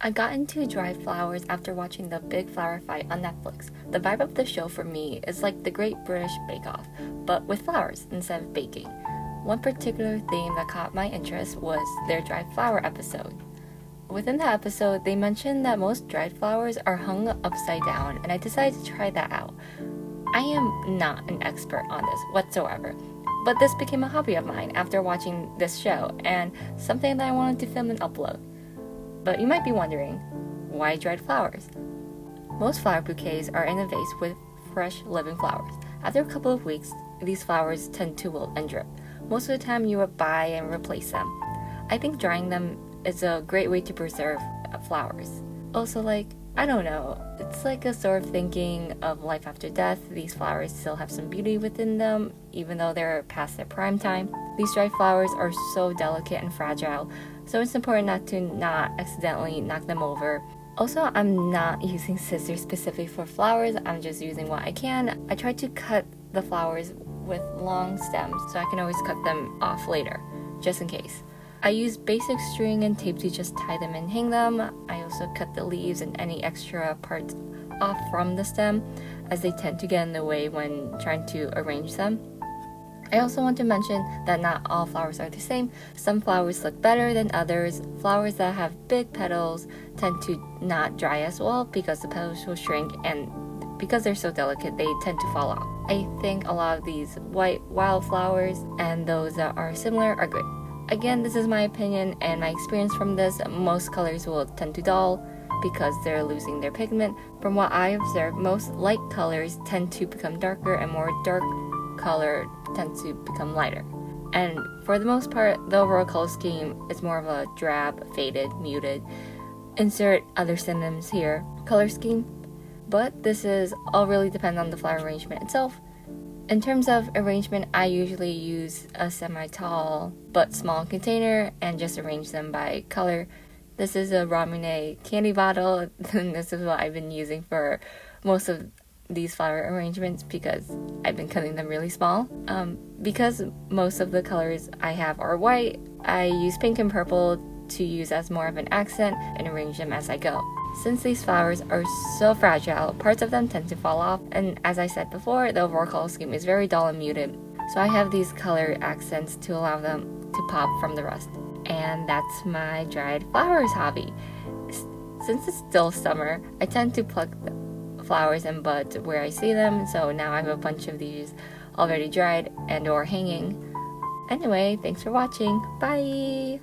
I got into dried flowers after watching the Big Flower Fight on Netflix. The vibe of the show for me is like the Great British Bake Off, but with flowers instead of baking. One particular theme that caught my interest was their dried flower episode. Within the episode, they mentioned that most dried flowers are hung upside down, and I decided to try that out. I am not an expert on this whatsoever, but this became a hobby of mine after watching this show and something that I wanted to film and upload. But you might be wondering, why dried flowers? Most flower bouquets are in a vase with fresh, living flowers. After a couple of weeks, these flowers tend to wilt and drip. Most of the time, you would buy and replace them. I think drying them is a great way to preserve flowers. Also, I don't know, it's like a sort of thinking of life after death. These flowers still have some beauty within them, even though they're past their prime time. These dried flowers are so delicate and fragile, so it's important not accidentally knock them over. Also, I'm not using scissors specific for flowers, I'm just using what I can. I try to cut the flowers with long stems so I can always cut them off later, just in case. I use basic string and tape to just tie them and hang them. I also cut the leaves and any extra parts off from the stem, as they tend to get in the way when trying to arrange them. I also want to mention that not all flowers are the same. Some flowers look better than others. Flowers that have big petals tend to not dry as well because the petals will shrink, and because they're so delicate, they tend to fall off. I think a lot of these white wildflowers and those that are similar are great. Again, this is my opinion and my experience from this. Most colors will tend to dull because they're losing their pigment. From what I observed, most light colors tend to become darker and more dark color tends to become lighter. And for the most part, the overall color scheme is more of a drab, faded, muted. Insert other synonyms here, color scheme. But this is all really depend on the flower arrangement itself. In terms of arrangement, I usually use a semi-tall but small container and just arrange them by color. This is a Ramune candy bottle, and this is what I've been using for most of these flower arrangements because I've been cutting them really small. Because most of the colors I have are white, I use pink and purple to use as more of an accent and arrange them as I go. Since these flowers are so fragile, parts of them tend to fall off, and as I said before, the overall color scheme is very dull and muted. So I have these color accents to allow them to pop from the rest. And that's my dried flowers hobby. Since it's still summer, I tend to pluck the flowers and buds where I see them, so now I have a bunch of these already dried and or hanging. Anyway, thanks for watching. Bye!